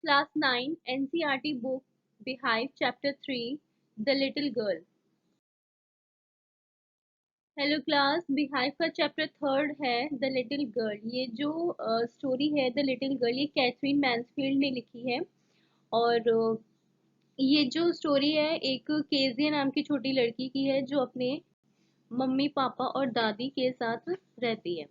Class 9 NCERT book Beehive Chapter 3 The Little Girl। Hello class, beehive का chapter third है the little girl. ये जो story है the little girl, ये Catherine Mansfield ने लिखी है। और ये जो स्टोरी है एक केजिया नाम की छोटी लड़की की है जो अपने मम्मी पापा और दादी के साथ रहती है।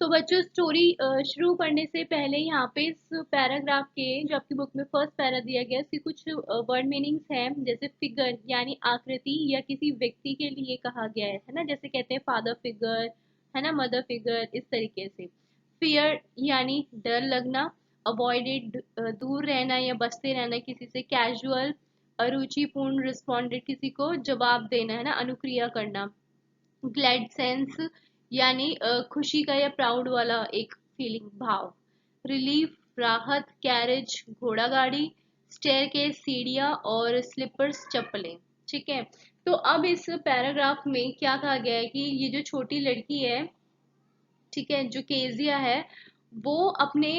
तो बच्चों, स्टोरी शुरू करने से पहले यहाँ पे इस पैराग्राफ के जो आपकी बुक में फर्स्ट पैरा दिया गया है उसकी कुछ वर्ड मीनिंग्स हैं। जैसे फिगर यानी आकृति या किसी व्यक्ति के लिए कहा गया है ना, जैसे कहते हैं फादर फिगर, है ना, मदर फिगर, इस तरीके से। फियर यानी डर लगना, अवॉइडेड दूर रहना या बचते रहना किसी से। कैजुअल अरुचिपूर्ण, रिस्पॉन्डेड किसी को जवाब देना, है ना, अनुक्रिया करना। ग्लैड सेंस यानी खुशी का या प्राउड वाला एक फीलिंग, भाव। रिलीफ राहत, कैरेज घोड़ा गाड़ी, स्टेयर के सीढ़ियाँ, और स्लीपर्स चप्पलें। ठीक है। तो अब इस पैराग्राफ में क्या कहा गया है कि ये जो छोटी लड़की है, ठीक है, जो केजिया है, वो अपने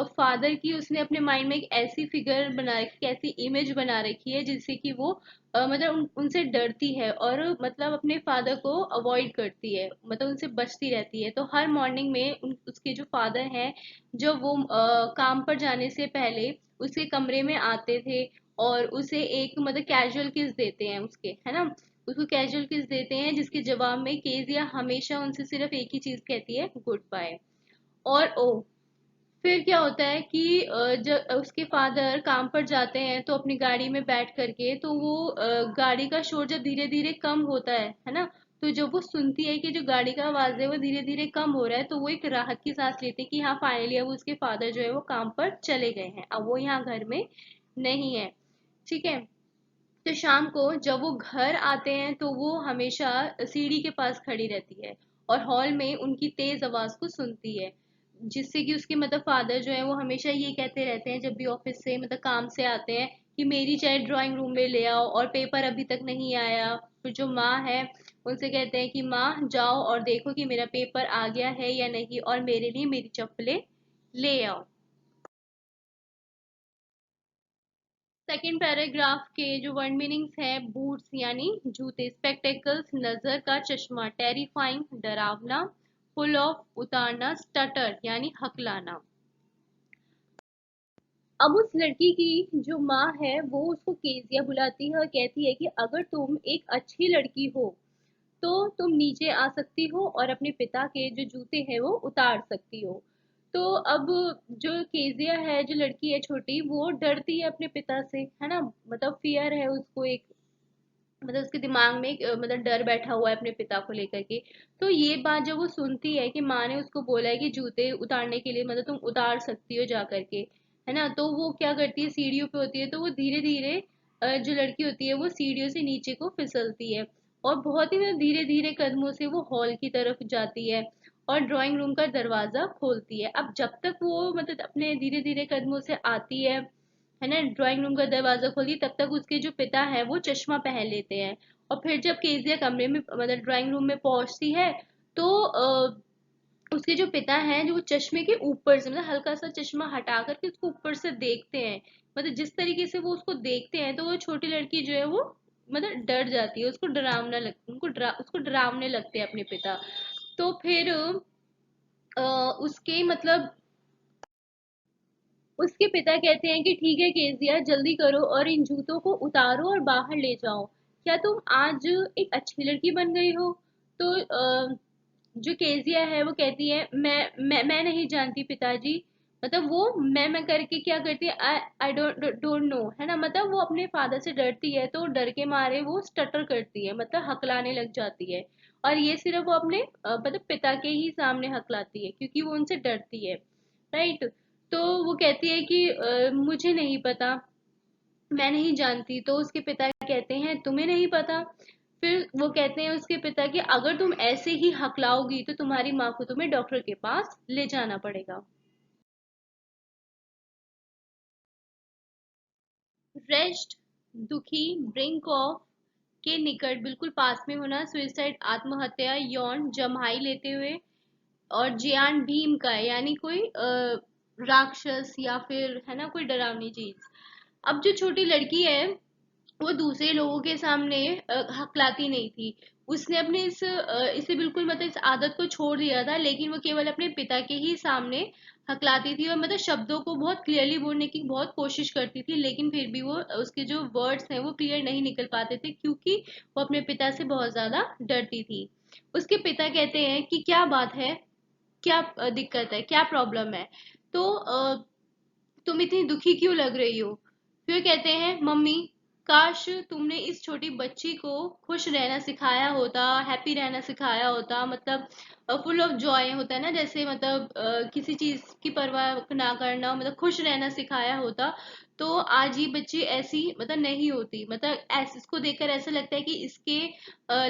फादर की, उसने अपने माइंड में एक ऐसी फिगर बना रखी, ऐसी इमेज बना रखी है जिससे कि वो मतलब उनसे डरती है और मतलब अपने फादर को अवॉइड करती है, मतलब उनसे बचती रहती है। तो हर मॉर्निंग में उसके जो फादर हैं, जब वो काम पर जाने से पहले उसके कमरे में आते थे और उसे एक मतलब कैजुअल किस देते हैं उसके, है ना, उसको कैजुअल किस देते हैं, जिसके जवाब में केजिया हमेशा उनसे सिर्फ एक ही चीज कहती है, गुड बाय। और ओ, फिर क्या होता है कि जब उसके फादर काम पर जाते हैं तो अपनी गाड़ी में बैठ करके, तो वो गाड़ी का शोर जब धीरे धीरे कम होता है ना, तो जब वो सुनती है कि जो गाड़ी का आवाज है वो धीरे धीरे कम हो रहा है, तो वो एक राहत की सांस लेती है कि हाँ, फाइनली अब उसके फादर जो है वो काम पर चले गए हैं, अब वो यहाँ घर में नहीं है। ठीक है। तो शाम को जब वो घर आते हैं तो वो हमेशा सीढ़ी के पास खड़ी रहती है और हॉल में उनकी तेज आवाज को सुनती है, जिससे कि उसके मतलब फादर जो है वो हमेशा ये कहते रहते हैं जब भी ऑफिस से मतलब काम से आते हैं कि मेरी चाय ड्राइंग रूम में ले आओ और पेपर अभी तक नहीं आया। फिर जो माँ है उनसे कहते हैं कि माँ जाओ और देखो कि मेरा पेपर आ गया है या नहीं और मेरे लिए मेरी चप्पलें ले आओ। सेकेंड पैराग्राफ के जो वर्ड मीनिंग्स है, बूट्स यानी जूते, स्पेक्टेकल्स नजर का चश्मा, टेरिफाइंग डरावना, फुल ऑफ उतारना, स्टटर यानी हकलाना। अब उस लड़की की जो माँ है वो उसको केजिया बुलाती है और कहती है कि अगर तुम एक अच्छी लड़की हो तो तुम नीचे आ सकती हो और अपने पिता के जो जूते हैं वो उतार सकती हो। तो अब जो केजिया है, जो लड़की है छोटी, वो डरती है अपने पिता से, है ना, मतलब फियर है उसको एक, मतलब उसके दिमाग में एक मतलब डर बैठा हुआ है अपने पिता को लेकर के। तो ये बात जब वो सुनती है कि माँ ने उसको बोला है कि जूते उतारने के लिए मतलब तुम उतार सकती हो जा करके, है ना, तो वो क्या करती है, सीढ़ियों पे होती है तो वो धीरे धीरे जो लड़की होती है वो सीढ़ियों से नीचे को फिसलती है और बहुत ही मतलब धीरे धीरे कदमों से वो हॉल की तरफ जाती है और ड्राइंग रूम का दरवाजा खोलती है। अब जब तक वो मतलब अपने धीरे धीरे कदमों से आती है ना, ड्राइंग रूम का दरवाजा खोली, तब तक उसके जो पिता है वो चश्मा पहन लेते हैं। और फिर जब केजिया कमरे में मतलब ड्राइंग रूम में पहुंचती है तो उसके जो पिता हैं जो वो चश्मे के ऊपर से मतलब हल्का सा चश्मा हटा करके उसको ऊपर से देखते हैं। मतलब जिस तरीके से वो उसको देखते हैं तो वो छोटी लड़की जो है वो मतलब डर जाती है, उसको उसको डरावने लगते हैं अपने पिता। तो फिर उसके मतलब उसके पिता कहते हैं कि ठीक है केजिया, जल्दी करो और इन जूतों को उतारो और बाहर ले जाओ। क्या तुम आज एक अच्छी लड़की बन गई हो? तो जो केजिया है वो कहती है मैं नहीं जानती पिताजी। मतलब वो मैं करके क्या करती है, आई आई डोंट नो, है ना, मतलब वो अपने फादर से डरती है तो डर के मारे वो स्टटर करती है, मतलब हकलाने लग जाती है। और ये सिर्फ वो अपने मतलब पिता के ही सामने हकलाती है क्योंकि वो उनसे डरती है, राइट। तो वो कहती है कि मुझे नहीं पता, मैं नहीं जानती। तो उसके पिता कहते हैं तुम्हें नहीं पता? फिर वो कहते हैं उसके पिता कि अगर तुम ऐसे ही हकलाओगी तो तुम्हारी माँ को तुम्हें डॉक्टर के पास ले जाना पड़ेगा। रेस्ट दुखी, ब्रिंक ऑफ के निकट, बिल्कुल पास में होना, सुइसाइड आत्महत्या, यौन जम्हाई लेते हुए, और जियान भीम का है, यानी कोई राक्षस या फिर है ना कोई डरावनी चीज। अब जो छोटी लड़की है वो दूसरे लोगों के सामने हकलाती नहीं थी। उसने अपने इसे बिल्कुल मतलब इस आदत को छोड़ दिया था, लेकिन वो केवल अपने पिता के ही सामने हकलाती थी और मतलब शब्दों को बहुत क्लियरली बोलने की बहुत कोशिश करती थी, लेकिन फिर भी वो उसके जो वर्ड्स हैं वो क्लियर नहीं निकल पाते थे, क्योंकि वो अपने पिता से बहुत ज्यादा डरती थी। उसके पिता कहते हैं कि क्या बात है, क्या दिक्कत है, क्या प्रॉब्लम है, तो तुम इतनी दुखी क्यों लग रही हो। फिर कहते हैं मम्मी, काश तुमने इस छोटी बच्ची को खुश रहना सिखाया होता, हैप्पी रहना सिखाया होता, मतलब फुल ऑफ जॉय होता है ना, जैसे मतलब किसी चीज की परवाह ना करना, मतलब खुश रहना सिखाया होता, तो आज ये बच्ची ऐसी मतलब नहीं होती। मतलब ऐसे इसको देखकर ऐसा लगता है कि इसके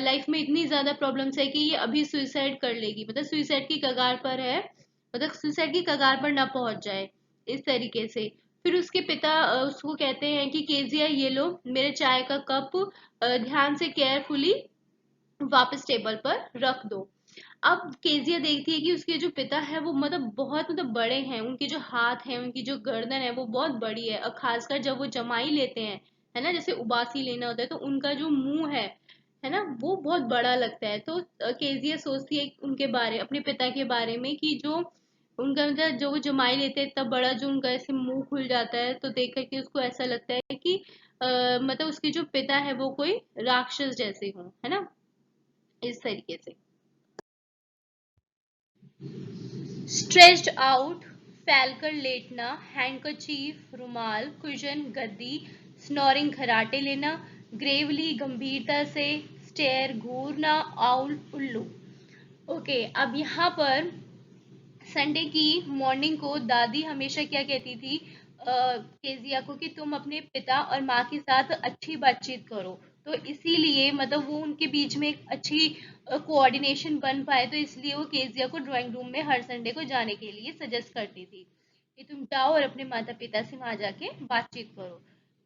लाइफ में इतनी ज्यादा प्रॉब्लम्स है कि ये अभी सुइसाइड कर लेगी, मतलब सुइसाइड की कगार पर है, मतलब सुसाइड की कगार पर ना पहुंच जाए इस तरीके से। फिर उसके पिता उसको कहते हैं कि केजिया ये लो मेरे चाय का कप, ध्यान से केयरफुली वापस टेबल पर रख दो। अब केजिया देखती है कि उसके जो पिता है वो मतलब बहुत मतलब बड़े हैं, उनके जो हाथ हैं, उनकी जो गर्दन है वो बहुत बड़ी है, और खासकर जब वो जमाई लेते हैं, है ना, जैसे उबासी लेना होता है, तो उनका जो मुंह है ना, वो बहुत बड़ा लगता है। तो केजिया सोचती है उनके बारे, अपने पिता के बारे में, कि जो उनका मतलब जो वो जमाई लेते हैं इतना बड़ा, जो उनका ऐसे मुंह खुल जाता है, तो देख करके उसको ऐसा लगता है कि मतलब उसके जो पिता है वो कोई राक्षस जैसे हों, है ना, इस तरीके से। स्ट्रेच्ड आउट, फैलकर लेटना, हैंकरचीफ रुमाल, कुशन गद्दी, स्नोरिंग खराटे लेना, ग्रेवली गंभीरता से, स्टेयर घूरना, आउल उल्लू। ओके, अब यहाँ पर संडे की मॉर्निंग को दादी हमेशा क्या कहती थी केजिया को, कि तुम अपने पिता और माँ के साथ अच्छी बातचीत करो। तो इसीलिए मतलब वो उनके बीच में एक अच्छी कोऑर्डिनेशन बन पाए, तो इसलिए वो केजिया को ड्राइंग रूम में हर संडे को जाने के लिए सजेस्ट करती थी कि तुम जाओ और अपने माता पिता से वहां जाके बातचीत करो।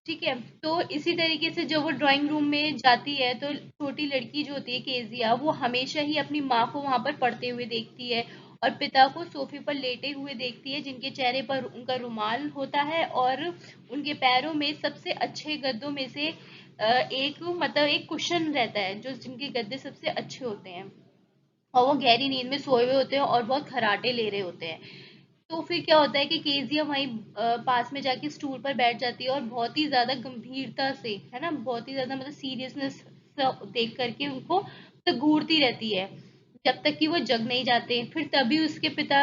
ठीक है, तो इसी तरीके से जब वो ड्राइंग रूम में जाती है, तो छोटी लड़की जो होती है केजिया, वो हमेशा ही अपनी माँ को वहां पर पढ़ते हुए देखती है, और पिता को सोफे पर लेटे हुए देखती है, जिनके चेहरे पर उनका रुमाल होता है, और उनके पैरों में सबसे अच्छे गद्दों में से एक मतलब एक कुशन रहता है, जो जिनके गद्दे सबसे अच्छे होते हैं, और वो गहरी नींद में सोए हुए होते हैं और बहुत खराटे ले रहे होते हैं। तो फिर क्या होता है कि केजिया वहीं पास में जाके स्टूल पर बैठ जाती है, और बहुत ही ज्यादा गंभीरता से, है ना, बहुत ही ज्यादा मतलब सीरियसनेस देख करके उनको तो घूरती रहती है, जब तक कि वो जग नहीं जाते। फिर तभी उसके पिता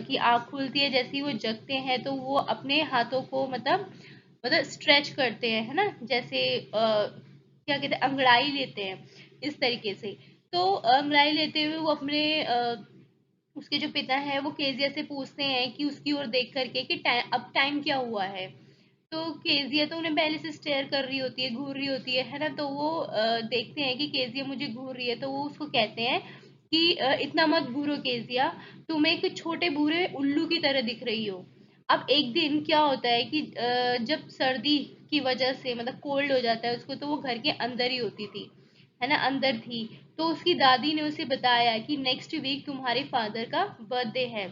की आंख खुलती है। जैसे ही वो जगते हैं, तो वो अपने हाथों को मतलब स्ट्रेच करते हैं, है ना, जैसे क्या कहते हैं, अंगड़ाई लेते हैं इस तरीके से। तो अंगड़ाई लेते हुए वो अपने उसके जो पिता है वो केजिया से पूछते हैं कि उसकी ओर देख करके कि अब टाइम क्या हुआ है। तो केजिया तो उन्हें पहले से स्टेयर कर रही होती है, घूर रही होती है ना, तो वो देखते हैं कि केजिया मुझे घूर रही है, तो वो उसको कहते हैं कि इतना मत घूरो केजिया, तुम एक छोटे बूढ़े उल्लू की तरह दिख रही हो। अब एक दिन क्या होता है कि जब सर्दी की वजह से मतलब कोल्ड हो जाता है उसको, तो वो घर के अंदर ही होती थी, है ना, अंदर थी। तो उसकी दादी ने उसे बताया कि नेक्स्ट वीक तुम्हारे फादर का बर्थडे है,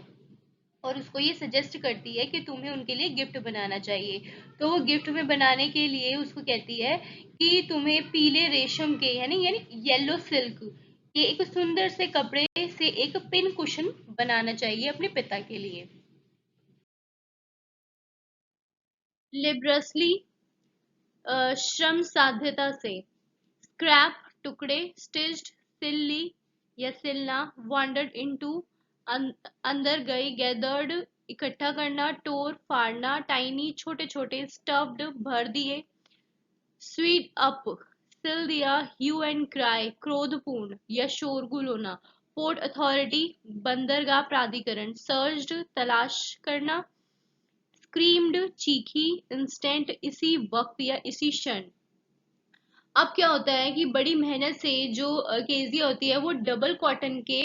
और उसको ये सजेस्ट करती है कि तुम्हें उनके लिए गिफ्ट बनाना चाहिए। तो वो गिफ्ट में बनाने के लिए उसको कहती है कि तुम्हें पीले रेशम के यानी यानी येलो सिल्क के एक सुंदर से कपड़े से एक पिन कुशन बनाना चाहिए अपने पिता के लिए। लिबरसली, श्रम साध्यता से, स्क्रैप टुकड़े, स्टिच्ड, सिल्ली या सिलना, वांडर्ड इनटू अंदर गए, गैदर्ड इकट्ठा करना, टोर फाड़ना, टाइनी छोटे छोटे, स्टफ्ड भर दिए, स्वीट अप सिल दिया, ह्यू एंड क्राई क्रोधपूर्ण या शोरगुल होना, पोर्ट अथॉरिटी बंदरगाह प्राधिकरण, सर्च्ड तलाश करना, स्क्रीम्ड चीखी, इंस्टेंट इसी वक्त या इसी क्षण। अब क्या होता है कि बड़ी मेहनत से जो केजिया होती है वो डबल कॉटन के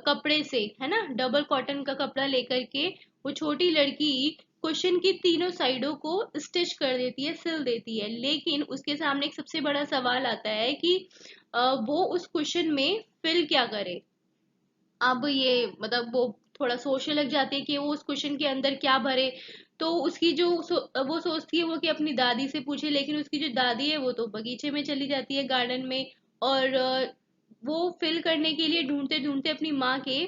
कपड़े से, है ना, डबल कॉटन का कपड़ा लेकर के वो छोटी लड़की क्वेश्चन की तीनों साइडों को स्टिच कर देती है, सिल देती है। लेकिन उसके सामने एक सबसे बड़ा सवाल आता है कि वो उस क्वेश्चन में फिल क्या करे। अब ये मतलब वो थोड़ा सोचने लग जाती है कि वो उस क्वेश्चन के अंदर क्या भरे। तो उसकी जो वो सोचती है वो कि अपनी दादी से पूछे, लेकिन उसकी जो दादी है वो तो बगीचे में चली जाती है, गार्डन में। और वो फिल करने के लिए ढूंढते ढूंढते अपनी माँ के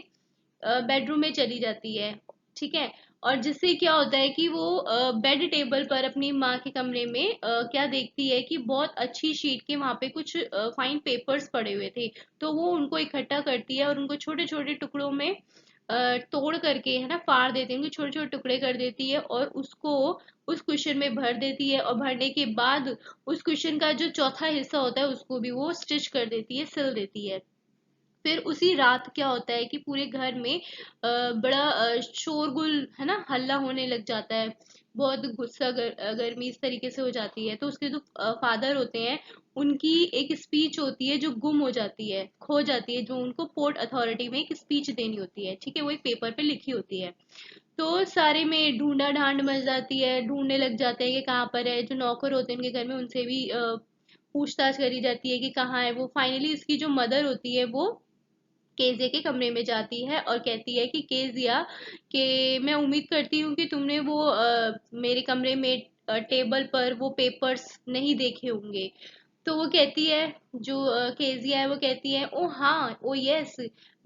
बेडरूम में चली जाती है। ठीक है। और जिससे क्या होता है कि वो बेड टेबल पर अपनी माँ के कमरे में क्या देखती है कि बहुत अच्छी शीट के वहां पे कुछ फाइन पेपर्स पड़े हुए थे। तो वो उनको इकट्ठा करती है और उनको छोटे छोटे टुकड़ों में तोड़ करके, है ना, फाड़ देती है, उनके छोटे छोटे टुकड़े कर देती है और उसको उस क्वेश्चन में भर देती है। और भरने के बाद उस क्वेश्चन का जो चौथा हिस्सा होता है उसको भी वो स्टिच कर देती है, सिल देती है। फिर उसी रात क्या होता है कि पूरे घर में बड़ा शोरगुल, है ना, हल्ला होने लग जाता है। बहुत गुस्सा गर्मी इस तरीके से हो जाती है। तो उसके जो फादर होते हैं, उनकी एक स्पीच होती है जो गुम हो जाती है, खो जाती है, जो उनको पोर्ट अथॉरिटी में एक स्पीच देनी होती है। ठीक है, वो एक पेपर पे लिखी होती है। तो सारे में ढूंढा ढांड मच जाती है, ढूंढने लग जाते हैं कि कहाँ पर है। जो नौकर होते हैं उनके घर में, उनसे भी पूछताछ करी जाती है कि कहाँ है वो। फाइनली इसकी जो मदर होती है वो केजिया के कमरे में जाती है और कहती है कि केजिया, कि मैं उम्मीद करती हूँ कि तुमने वो मेरे कमरे में टेबल पर वो पेपर्स नहीं देखे होंगे। तो वो कहती है, जो केजिया है वो कहती है, ओ हाँ, ओ यस,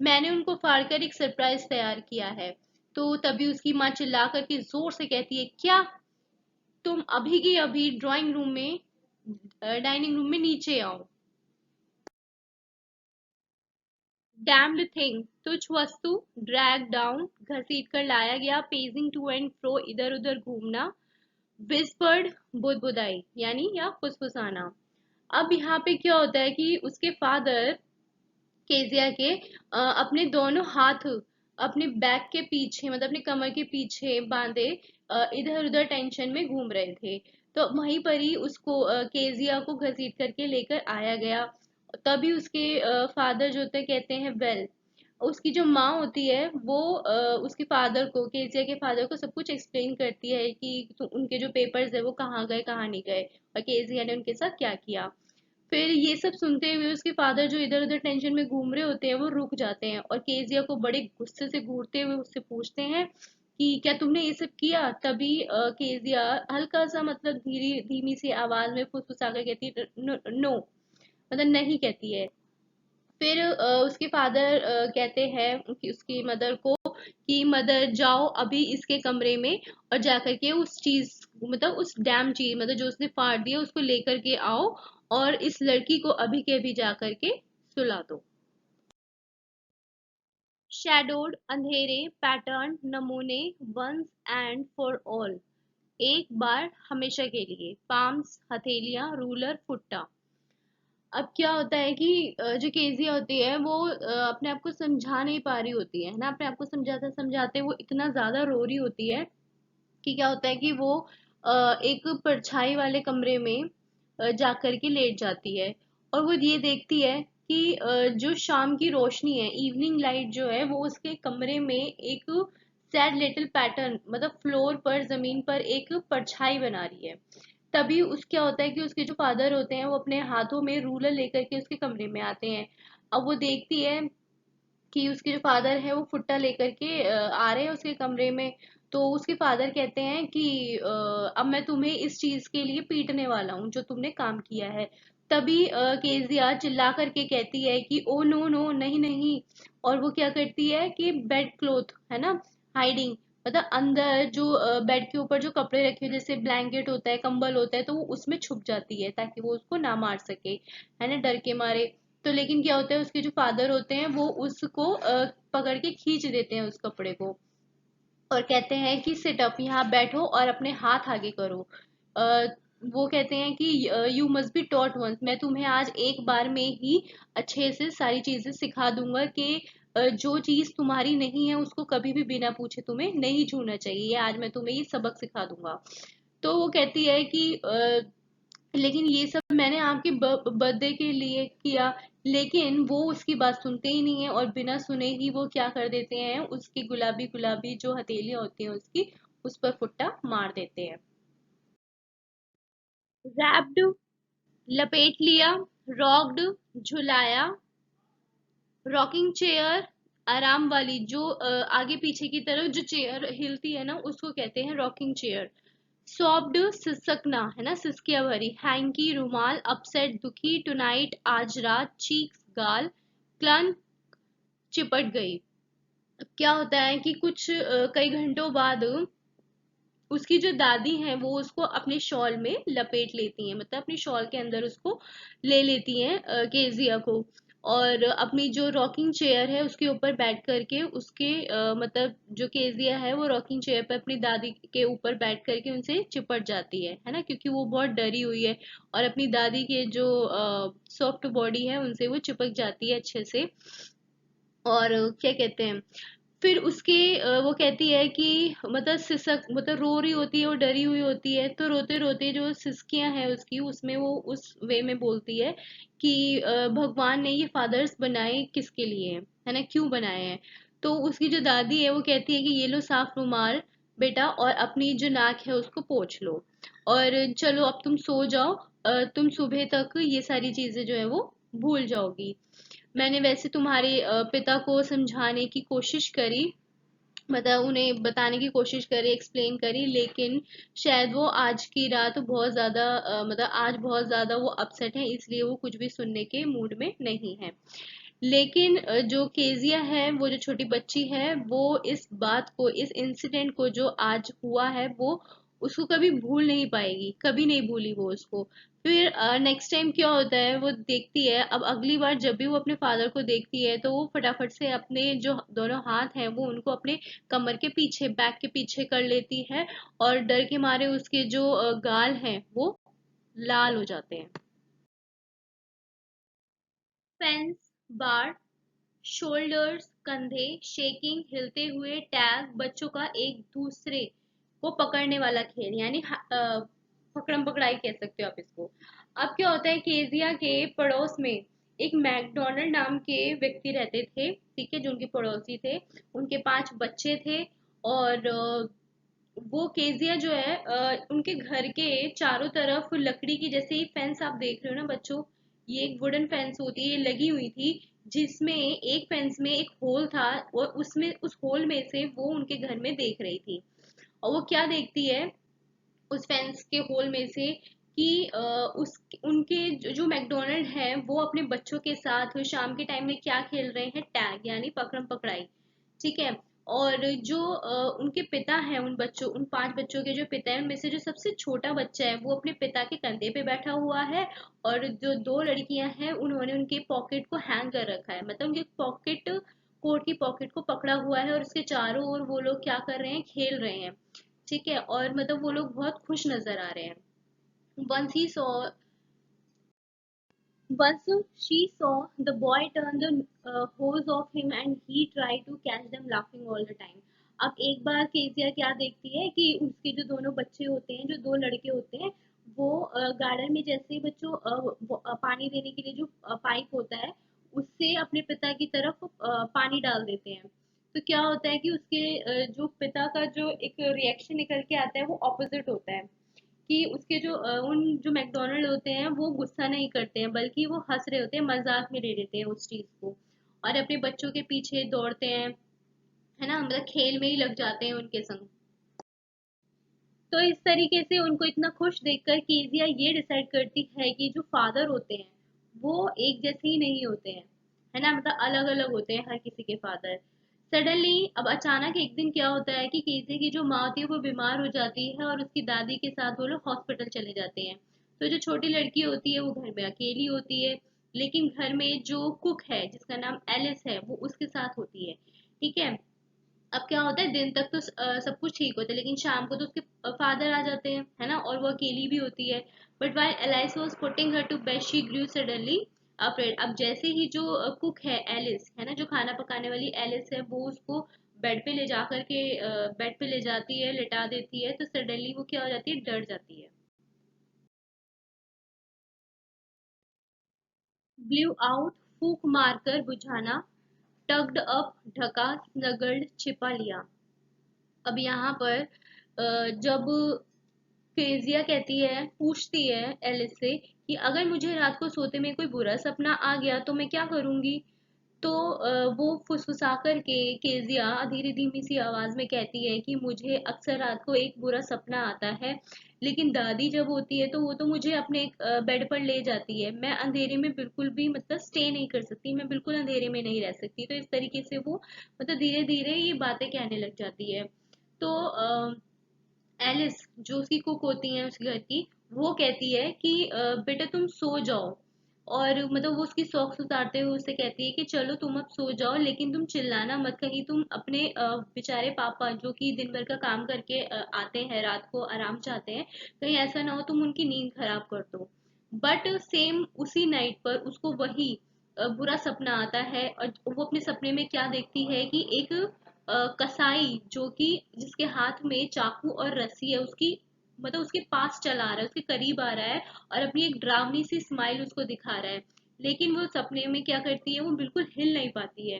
मैंने उनको फाड़कर एक सरप्राइज तैयार किया है। तो तभी उसकी माँ चिल्ला करके जोर से कहती है, क्या? तुम अभी की अभी ड्राइंग रूम में, डाइनिंग रूम में नीचे आओ। डैम्ड थिंग, तुच्छ वस्तु, ड्रैग डाउन, घसीट कर लाया गया, पेजिंग टू एंड फ्रो, इधर उधर घूमना, विस्पर्ड, बुदबुदाई यानी या फुसफुसाना। अब यहाँ पे क्या होता है कि उसके फादर केजिया के अपने दोनों हाथ अपने बैक के पीछे, मतलब अपने कमर के पीछे बांधे इधर उधर टेंशन में घूम रहे थे। तो वहीं पर ही उसको केजिया को घसीट करके लेकर आया गया। तभी उसके फादर जो थे कहते हैं, वेल, उसकी जो माँ होती है वो उसके फादर को, केजिया के फादर को सब कुछ एक्सप्लेन करती है कि उनके जो पेपर्स है वो कहाँ गए कहाँ नहीं गए, और केजिया ने उनके साथ क्या किया। फिर ये सब सुनते हुए उसके फादर, जो इधर उधर टेंशन में घूम रहे होते हैं, वो रुक जाते हैं और केजिया को बड़े गुस्से से घूरते हुए उससे पूछते हैं कि क्या तुमने ये सब किया। तभी केजिया हल्का सा, मतलब धीरे धीमी सी आवाज में फुसफुसा कर कहती है, नो, मतलब नहीं, कहती है। फिर उसके फादर कहते हैं कि उसकी मदर को कि मदर जाओ अभी इसके कमरे में और जाकर के उस चीज, मतलब उस डैम चीज, मतलब जो उसने फाड़ दिया उसको लेकर के आओ और इस लड़की को अभी के अभी जाकर के सुला दो। शैडोड, अंधेरे, पैटर्न, नमूने, वंस एंड फॉर ऑल, एक बार हमेशा के लिए, पाम्स, हथेलियां, रूलर, फुट्टा। अब क्या होता है कि जो केजिया होती है वो अपने आप को समझा नहीं पा रही होती है ना, अपने आप को समझाते समझाते वो इतना ज्यादा रो रही होती है कि क्या होता है कि वो एक परछाई वाले कमरे में जा करके लेट जाती है। और वो ये देखती है कि जो शाम की रोशनी है, इवनिंग लाइट जो है, वो उसके कमरे में एक सैड लिटिल पैटर्न, मतलब फ्लोर पर, जमीन पर एक परछाई बना रही है। तभी उस क्या होता है कि उसके जो फादर होते हैं वो अपने हाथों में रूलर लेकर के उसके कमरे में आते हैं। अब वो देखती है कि उसके जो फादर है वो फुट्टा लेकर के आ रहे हैं उसके कमरे में। तो उसके फादर कहते हैं कि अब मैं तुम्हें इस चीज के लिए पीटने वाला हूँ जो तुमने काम किया है। तभी केजिया चिल्ला करके कहती है कि ओ नो नो, नहीं नहीं। और वो क्या करती है कि बेड क्लोथ, है ना, हाइडिंग, मतलब अंदर जो बेड के ऊपर जो कपड़े रखे हुए, जैसे ब्लैंकेट होता है, कंबल होता है, तो वो उसमें छुप जाती है ताकि वो उसको ना मार सके, है ना, डर के मारे। तो लेकिन क्या होता है, उसके जो फादर होते हैं वो उसको पकड़ के खींच देते हैं उस कपड़े को, और कहते हैं कि सिट अप, यहाँ बैठो और अपने हाथ आगे करो। अ, वो कहते हैं कि you must be taught once, मैं तुम्हें आज एक बार में ही अच्छे से सारी चीजें सिखा दूंगा कि जो चीज तुम्हारी नहीं है उसको कभी भी बिना पूछे तुम्हें नहीं छूना चाहिए। आज मैं तुम्हें ये सबक सिखा दूंगा। तो वो कहती है कि लेकिन ये सब मैंने आपके बर्थडे के लिए किया। लेकिन वो उसकी बात सुनते ही नहीं है और बिना सुने ही वो क्या कर देते हैं, उसकी गुलाबी गुलाबी जो हथेलियां होती हैं उसकी, उस पर फुट्टा मार देते हैं। रैप्ड, लपेट लिया, रॉक्ड, झुलाया, रॉकिंग चेयर, आराम वाली जो आगे पीछे की तरफ जो चेयर हिलती है ना, उसको कहते हैं रॉकिंग चेयर। सॉफ्ट सिसकना है ना, सिसकिया भरी। हैंकी रुमाल, अपसेट दुखी, टुनाइट आज रात, चीक्स गाल, क्लन चिपट गई। अब क्या होता है कि कुछ कई घंटों बाद उसकी जो दादी हैं वो उसको अपने शॉल में लपेट लेती हैं, मतलब अपनी शॉल के अंदर उसको ले लेती हैं केजिया को। और अपनी जो रॉकिंग चेयर है उसके ऊपर बैठ करके उसके मतलब जो केजिया है वो रॉकिंग चेयर पर अपनी दादी के ऊपर बैठ करके उनसे चिपट जाती है ना, क्योंकि वो बहुत डरी हुई है। और अपनी दादी के जो सॉफ्ट बॉडी है उनसे वो चिपक जाती है अच्छे से। और क्या कहते हैं, फिर उसके वो कहती है कि मतलब सिसक मतलब रो रही होती है, वो डरी हुई होती है, तो रोते रोते जो सिसकियां हैं उसकी, उसमें वो उस वे में बोलती है कि भगवान ने ये फादर्स बनाए किसके लिए है ना, क्यों बनाए हैं। तो उसकी जो दादी है वो कहती है कि ये लो साफ रुमाल बेटा, और अपनी जो नाक है उसको पोंछ लो, और चलो अब तुम सो जाओ, तुम सुबह तक ये सारी चीजें जो है वो भूल जाओगी। मैंने वैसे तुम्हारे पिता को समझाने की कोशिश करी, मतलब उन्हें बताने की कोशिश करी, एक्सप्लेन करी, लेकिन शायद वो आज की रात बहुत ज्यादा मतलब आज बहुत ज्यादा वो अपसेट है, इसलिए वो कुछ भी सुनने के मूड में नहीं है। लेकिन जो केजिया है, वो जो छोटी बच्ची है, वो इस बात को, इस इंसिडेंट को जो आज हुआ है, वो उसको कभी भूल नहीं पाएगी, कभी नहीं भूली वो उसको। फिर नेक्स्ट टाइम क्या होता है वो देखती है, अब अगली बार जब भी वो अपने फादर को देखती है तो वो फटाफट से अपने जो दोनों हाथ हैं वो उनको अपने कमर के पीछे, बैक के पीछे कर लेती है, और डर के मारे उसके जो गाल हैं वो लाल हो जाते हैं। फेंस, बार, शोल्डर्स, कंधे, शेकिंग, हिलते हुए टैग, बच्चों का एक दूसरे को पकड़ने वाला खेल, यानी पकड़म पकड़ाई कह सकते हो आप इसको। अब क्या होता है, केजिया के पड़ोस में एक मैकडोनल्ड नाम के व्यक्ति रहते थे, ठीक है, जो उनके पड़ोसी थे। उनके 5 बच्चे थे। और वो केजिया जो है उनके घर के चारों तरफ लकड़ी की, जैसे ही फेंस आप देख रहे हो ना बच्चों, ये एक वुडन फेंस होती है, ये लगी हुई थी, जिसमें एक फेंस में एक होल था, और उसमें उस होल में से वो उनके घर में देख रही थी। और वो क्या देखती है उस फेंस के होल में से, कि उस उनके जो मैकडोनल्ड है वो अपने बच्चों के साथ शाम के टाइम में क्या खेल रहे हैं, टैग यानी पकड़म पकड़ाई। ठीक है। और जो उनके पिता हैं, उन 5 बच्चों के जो पिता हैं उनमें से जो सबसे छोटा बच्चा है वो अपने पिता के कंधे पे बैठा हुआ है। और जो 2 लड़कियां हैं उन्होंने उनके पॉकेट को हैंग कर रखा है, मतलब उनके पॉकेट, कोट की पॉकेट को पकड़ा हुआ है, और उसके चारों ओर वो लोग क्या कर रहे हैं, खेल रहे हैं। ठीक है, और मतलब वो लोग बहुत खुश नजर आ रहे हैं। once he saw Once she saw the boy turn the hose off him, and he tried to catch them laughing all the time. अब एक बार केजिया क्या देखती है कि उसके जो दोनों बच्चे होते हैं, जो 2 लड़के होते हैं, वो गार्डन में जैसे ही बच्चों पानी देने के लिए जो पाइप होता है उससे अपने पिता की तरफ पानी डाल देते हैं। तो क्या होता है कि उसके जो पिता का जो एक रिएक्शन निकल के आता है वो ऑपोजिट होता है, कि उसके जो उन जो मैकडोनल्ड होते हैं वो गुस्सा नहीं करते हैं, बल्कि वो हंस रहे होते हैं, मजाक में ले लेते हैं उस चीज को, और अपने बच्चों के पीछे दौड़ते हैं, है ना, मतलब खेल में ही लग जाते हैं उनके संग। तो इस तरीके से उनको इतना खुश देखकर केजिया ये डिसाइड करती है कि जो फादर होते हैं वो एक जैसे ही नहीं होते हैं, है ना, मतलब अलग अलग होते हैं हर किसी के फादर। सडनली अब अचानक एक दिन क्या होता है कि केजिया की जो माँ होती है वो बीमार हो जाती है, और उसकी दादी के साथ वो लोग हॉस्पिटल चले जाते हैं। तो जो छोटी लड़की होती है वो घर में अकेली होती है, लेकिन घर में जो कुक है जिसका नाम एलिस है वो उसके साथ होती है। ठीक है। अब क्या होता है, दिन तक तो सब कुछ ठीक होता है, लेकिन शाम को तो उसके फादर आ जाते हैं, है ना, और वो अकेली भी होती है। But while Alice was putting her to bed she grew suddenly afraid. अब जैसे ही जो कुक है एलिस, है ना, जो खाना पकाने वाली एलिस है, वो उसको बेड पे ले जा करके बेड पे ले जाती है, लेटा देती है, तो सडनली वो क्या हो जाती है, डर जाती है। ब्ल्यू आउट, फूक मारकर बुझाना, टग्ड अप, ढका, स्नगल्ड, छिपा लिया। अब यहाँ पर जब केजिया कहती है, पूछती है एलिस से कि अगर मुझे रात को सोते में कोई बुरा सपना आ गया तो मैं क्या करूंगी। तो वो फुसफुसा कर के केजिया धीरे धीमी सी आवाज में कहती है कि मुझे अक्सर रात को एक बुरा सपना आता है, लेकिन दादी जब होती है तो वो तो मुझे अपने बेड पर ले जाती है। मैं अंधेरे में बिल्कुल भी मतलब स्टे नहीं कर सकती, मैं बिल्कुल अंधेरे में नहीं रह सकती। तो इस तरीके से वो मतलब धीरे धीरे ये बातें कहने लग जाती है। तो एलिस जो उसकी कुक होती है उस घर की, वो कहती है कि बेटा तुम सो जाओ। और मतलब वो उसकी सॉक्स उतारते हुए उससे कहती है कि चलो तुम अब सो जाओ, लेकिन तुम चिल्लाना मत, कहीं तुम अपने बेचारे पापा जो कि दिन भर का काम करके आते हैं, रात को आराम चाहते हैं, कहीं ऐसा ना हो तुम उनकी नींद खराब कर दो। बट सेम उसी नाइट पर उसको वही बुरा सपना आता है, और वो अपने सपने में क्या देखती है कि एक कसाई जो कि जिसके हाथ में चाकू और रस्सी है, उसकी मतलब उसके पास चला आ रहा है, उसके करीब आ रहा है, और अपनी एक डरावनी सी स्माइल उसको दिखा रहा है। लेकिन वो सपने में क्या करती है, वो बिल्कुल हिल नहीं पाती है।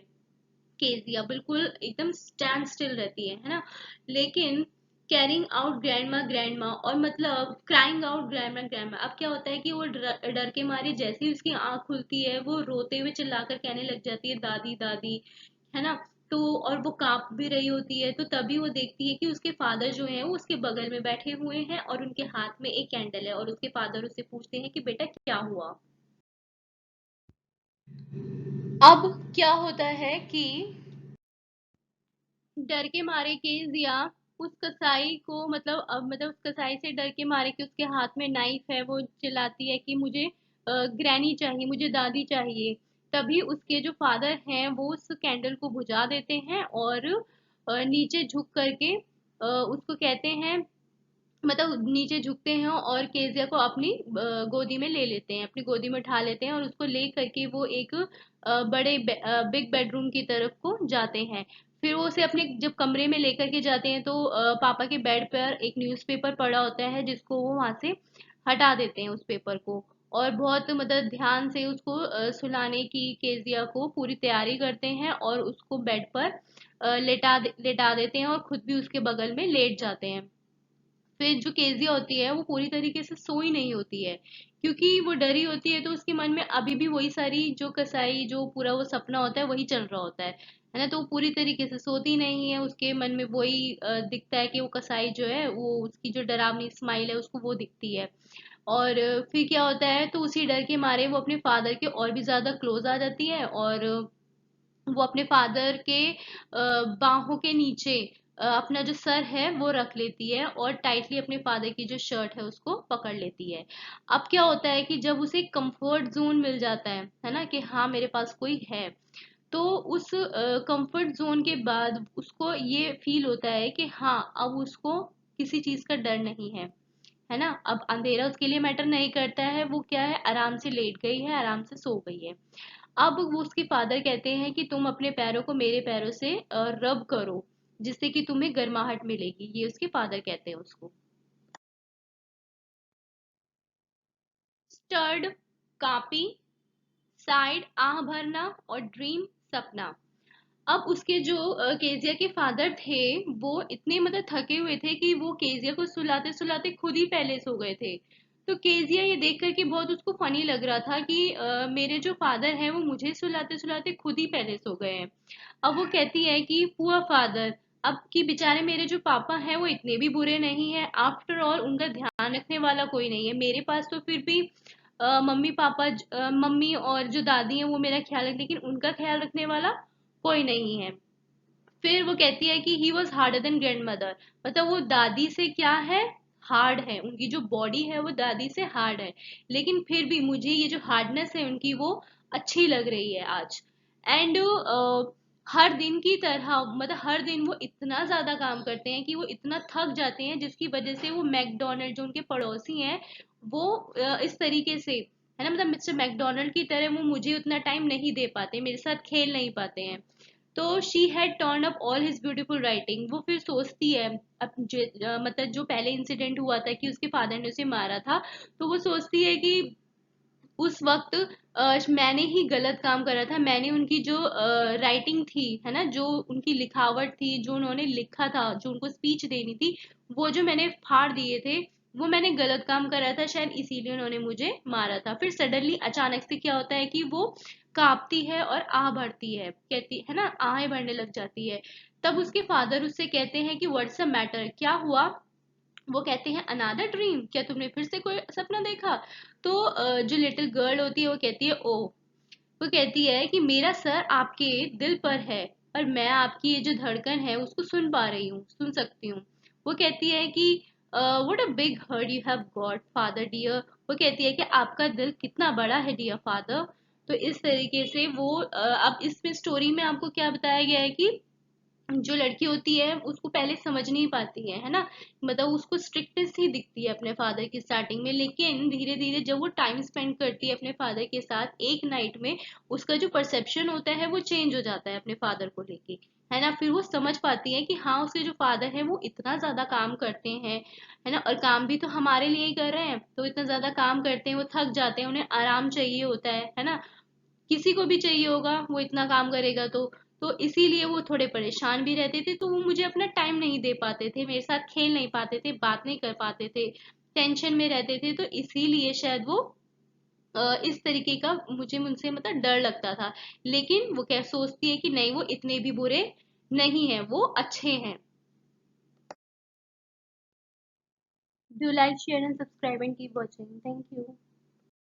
केजिया बिल्कुल एकदम स्टैंड स्टिल रहती है ना। लेकिन कैरिंग आउट ग्रैंड माँ और मतलब क्राइंग आउट ग्रैंड माँ, अब क्या होता है कि वो डर के मारे जैसे ही उसकी आंख खुलती है, वो रोते हुए चिल्लाकर कहने लग जाती है दादी दादी, है ना। तो और वो कांप भी रही होती है, तो तभी वो देखती है कि उसके फादर जो है वो उसके बगल में बैठे हुए हैं, और उनके हाथ में एक कैंडल है, और उसके फादर उससे पूछते हैं कि बेटा क्या हुआ। अब क्या होता है कि डर के मारे के जिया उस कसाई को मतलब अब मतलब उस कसाई से डर के मारे कि उसके हाथ में नाइफ है, वो चिल्लाती है कि मुझे ग्रैनी चाहिए, मुझे दादी चाहिए। तभी उसके जो फादर हैं वो उस कैंडल को बुझा देते हैं, और नीचे झुक करके उसको कहते हैं, मतलब नीचे झुकते हैं और केजिया को अपनी गोदी में ले लेते हैं, अपनी गोदी में उठा लेते हैं, और उसको ले करके वो एक बड़े बिग बेडरूम की तरफ को जाते हैं। फिर वो उसे अपने जब कमरे में लेकर के जाते हैं, तो पापा के बेड पर एक न्यूज़पेपर पड़ा होता है, जिसको वो वहां से हटा देते हैं उस पेपर को। और बहुत मतलब ध्यान से उसको सुलाने की केजिया को पूरी तैयारी करते हैं, और उसको बेड पर लेटा देते हैं, और खुद भी उसके बगल में लेट जाते हैं। फिर जो केजिया होती है वो पूरी तरीके से सोई नहीं होती है, क्योंकि वो डरी होती है, तो उसके मन में अभी भी वही सारी जो कसाई जो पूरा वो सपना होता है वही चल रहा होता है ना। तो वो पूरी तरीके से सोती नहीं है, उसके मन में वही दिखता है कि वो कसाई जो है वो उसकी जो डरावनी स्माइल है उसको वो दिखती है। और फिर क्या होता है, तो उसी डर के मारे वो अपने फादर के और भी ज्यादा क्लोज आ जाती है, और वो अपने फादर के बाहों के नीचे अपना जो सर है वो रख लेती है, और टाइटली अपने फादर की जो शर्ट है उसको पकड़ लेती है। अब क्या होता है कि जब उसे कंफर्ट जोन मिल जाता है ना, कि हाँ मेरे पास कोई है, तो उस कंफर्ट जोन के बाद उसको ये फील होता है कि हाँ अब उसको किसी चीज का डर नहीं है ना। अब अंधेरा उसके लिए मैटर नहीं करता है, वो क्या है, आराम से लेट गई है, आराम से सो गई है। अब वो उसके फादर कहते हैं कि तुम अपने पैरों को मेरे पैरों से रब करो, जिससे कि तुम्हें गर्माहट मिलेगी, ये उसके फादर कहते हैं उसको। स्टर्ड, कापी, साइड आह भरना, और ड्रीम सपना। अब उसके जो केजिया के फादर थे, वो इतने मतलब थके हुए थे कि वो केजिया को सुलाते सुलाते खुद ही पहले सो गए थे। तो केजिया ये देख करके बहुत उसको फनी लग रहा था कि मेरे जो फादर हैं वो मुझे सुलाते सुलाते खुद ही पहले सो गए हैं। अब वो कहती है कि पुअर फादर, अब कि बेचारे मेरे जो पापा हैं वो इतने भी बुरे नहीं हैं, आफ्टर ऑल उनका ध्यान रखने वाला कोई नहीं है मेरे पास, तो फिर भी मम्मी पापा मम्मी और जो दादी हैं वो मेरा ख्याल रख, लेकिन उनका ख्याल रखने वाला कोई नहीं है। फिर वो कहती है कि he was harder than grand mother, मतलब वो दादी से क्या है, हार्ड है, उनकी जो बॉडी है वो दादी से हार्ड है, लेकिन फिर भी मुझे ये जो हार्डनेस है उनकी वो अच्छी लग रही है आज। एंड हर दिन की तरह मतलब हर दिन वो इतना ज्यादा काम करते हैं कि वो इतना थक जाते हैं, जिसकी वजह से वो मैकडोनल्ड जो उनके पड़ोसी हैं वो इस तरीके से, है ना, मतलब मिस्टर मैकडोनल्ड की तरह वो मुझे उतना टाइम नहीं दे पाते, मेरे साथ खेल नहीं पाते हैं। तो she had turn up all his beautiful writing, वो फिर सोचती है मतलब जो पहले इंसिडेंट हुआ था कि उसके फादर ने उसे मारा था, तो वो सोचती है कि उस वक्त मैंने ही गलत काम करा था, मैंने उनकी जो राइटिंग थी, है ना, जो उनकी लिखावट थी, जो उन्होंने लिखा था, जो उनको स्पीच देनी थी, वो जो मैंने फाड़ दिए थे, वो मैंने गलत काम करा था, शायद इसीलिए उन्होंने मुझे मारा था। फिर सडनली अचानक से क्या होता है कि वो कांपती है और आह भरती है, कहती है ना, आहें भरने लग जाती है। तब उसके फादर उससे कहते हैं कि व्हाट्स अ मैटर, क्या हुआ? वो कहते हैं अनादर ड्रीम, क्या तुमने फिर से कोई सपना देखा? तो जो लिटिल गर्ल होती है वो कहती है ओ, वो कहती है कि मेरा सर आपके दिल पर है और मैं आपकी ये जो धड़कन है उसको सुन पा रही हूँ, सुन सकती हूँ। वो कहती है कि what a big heart you have got father dear, वो कहती है कि आपका दिल कितना बड़ा है डियर फादर। तो इस तरीके से वो अब इसमें स्टोरी में आपको क्या बताया गया है कि जो लड़की होती है उसको पहले समझ नहीं पाती है ना, मतलब उसको स्ट्रिक्टनेस ही दिखती है अपने फादर की स्टार्टिंग में, लेकिन धीरे धीरे जब वो टाइम स्पेंड करती है अपने फादर के साथ एक नाइट में, उसका जो परसेप्शन होता है वो चेंज हो जाता है अपने फादर को लेके, है ना। फिर वो समझ पाती है कि हाँ उसके जो फादर है वो इतना ज्यादा काम करते हैं, है ना, और काम भी तो हमारे लिए ही कर रहे हैं, तो इतना ज्यादा काम करते हैं, वो थक जाते हैं, उन्हें आराम चाहिए होता है ना। किसी को भी चाहिए होगा, वो इतना काम करेगा तो इसीलिए वो थोड़े परेशान भी रहते थे, तो वो मुझे अपना टाइम नहीं दे पाते थे, मेरे साथ खेल नहीं पाते थे, बात नहीं कर पाते थे, टेंशन में रहते थे, तो इसीलिए शायद वो इस तरीके का मुझे उनसे मतलब डर लगता था। लेकिन वो क्या सोचती है कि नहीं वो इतने भी बुरे नहीं है, वो अच्छे हैं। Do like share and subscribe and keep watching, thank you.